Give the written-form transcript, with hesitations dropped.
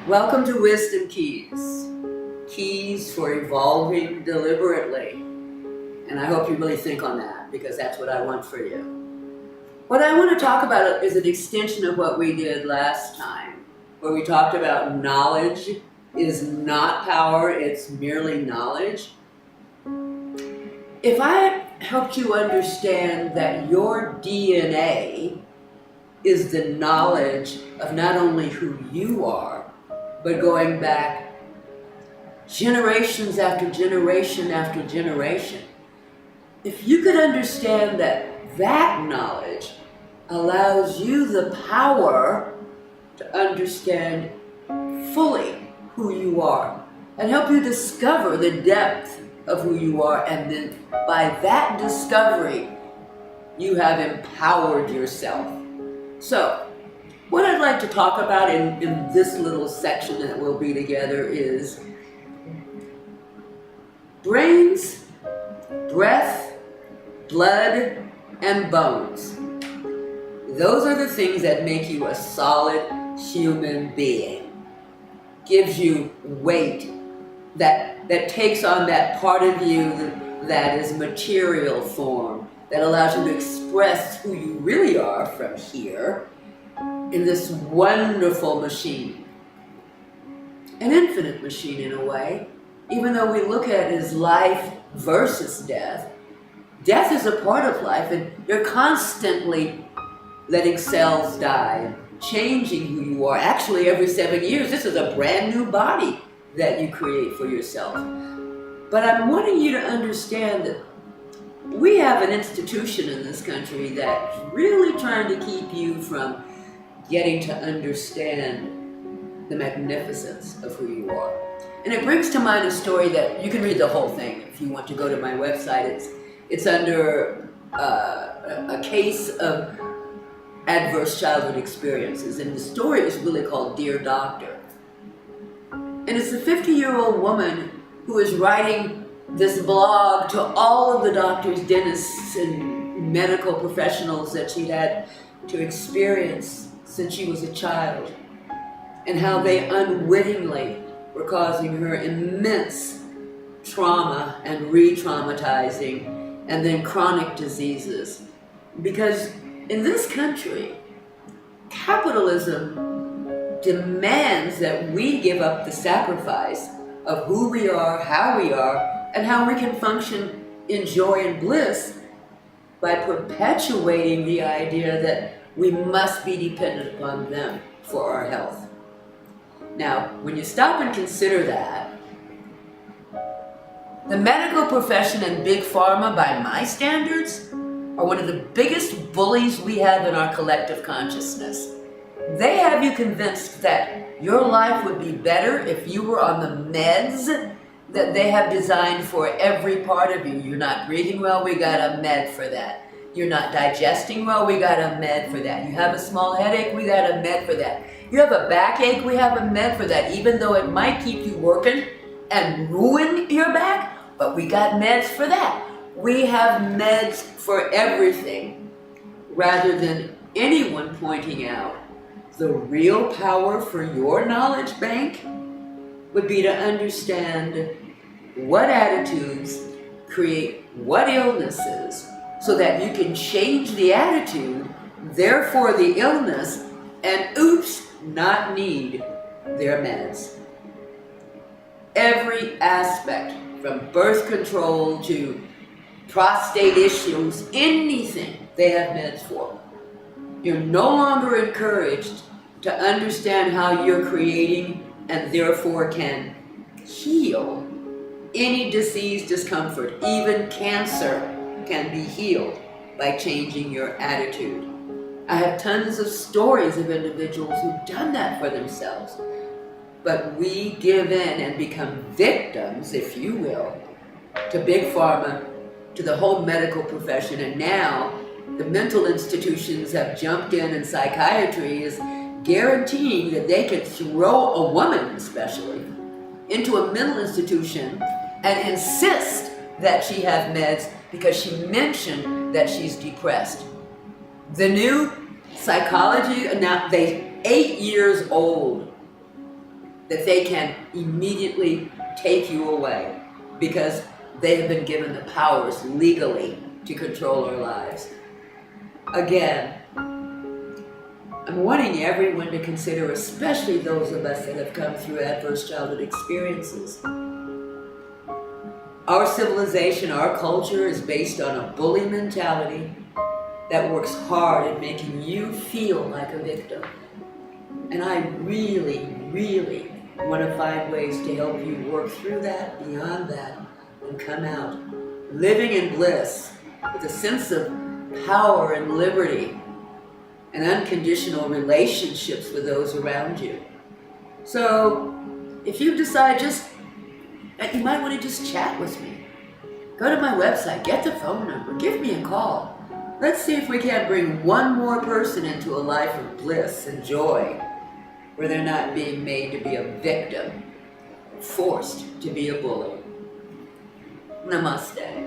Welcome to Wisdom Keys. Keys for evolving deliberately. And I hope you really think on that, because that's what I want for you. What I want to talk about is an extension of what we did last time, where we talked about knowledge is not power, it's merely knowledge. If I helped you understand that your DNA is the knowledge of not only who you are, but going back generations after generation after generation. If you could understand that that knowledge allows you the power to understand fully who you are and help you discover the depth of who you are, and then by that discovery, you have empowered yourself. So, what I'd like to talk about in this little section that we'll be together is brains, breath, blood, and bones. Those are the things that make you a solid human being. Gives you weight that takes on that part of you that is material form, that allows you to express who you really are from here in this wonderful machine. An infinite machine in a way, even though we look at it as life versus death. Death is a part of life, and you're constantly letting cells die, changing who you are. Actually, every 7 years, this is a brand new body that you create for yourself. But I'm wanting you to understand that we have an institution in this country that's really trying to keep you from getting to understand the magnificence of who you are. And it brings to mind a story that you can read the whole thing if you want to go to my website. It's under a case of adverse childhood experiences, and the story is really called Dear Doctor. And it's a 50-year-old woman who is writing this blog to all of the doctors, dentists, and medical professionals that she had to experience since she was a child, and how they unwittingly were causing her immense trauma and re-traumatizing, and then chronic diseases. Because in this country, capitalism demands that we give up the sacrifice of who we are, how we are, and how we can function in joy and bliss by perpetuating the idea that we must be dependent upon them for our health. Now, when you stop and consider that, the medical profession and big pharma, by my standards, are one of the biggest bullies we have in our collective consciousness. They have you convinced that your life would be better if you were on the meds that they have designed for every part of you. You're not breathing well, we got a med for that. You're not digesting well, we got a med for that. You have a small headache, we got a med for that. You have a backache, we have a med for that, even though it might keep you working and ruin your back, but we got meds for that. We have meds for everything, rather than anyone pointing out the real power for your knowledge bank would be to understand what attitudes create what illnesses, so that you can change the attitude, therefore the illness, and oops, not need their meds. Every aspect, from birth control to prostate issues, anything they have meds for. You're no longer encouraged to understand how you're creating and therefore can heal any disease, discomfort. Even cancer can be healed by changing your attitude. I have tons of stories of individuals who've done that for themselves. But we give in and become victims, if you will, to big pharma, to the whole medical profession, and now the mental institutions have jumped in, and psychiatry is guaranteeing that they could throw a woman, especially, into a mental institution and insist that she have meds because she mentioned that she's depressed. The new psychology, now they 8 years old. that they can immediately take you away because they have been given the powers legally to control our lives. Again, I'm wanting everyone to consider, especially those of us that have come through adverse childhood experiences. Our civilization, our culture is based on a bully mentality that works hard at making you feel like a victim. And I really, really want to find ways to help you work through that, beyond that, and come out living in bliss with a sense of power and liberty and unconditional relationships with those around you. So if you decide you might want to just chat with me. Go to my website, get the phone number, give me a call. Let's see if we can't bring one more person into a life of bliss and joy where they're not being made to be a victim, forced to be a bully. Namaste.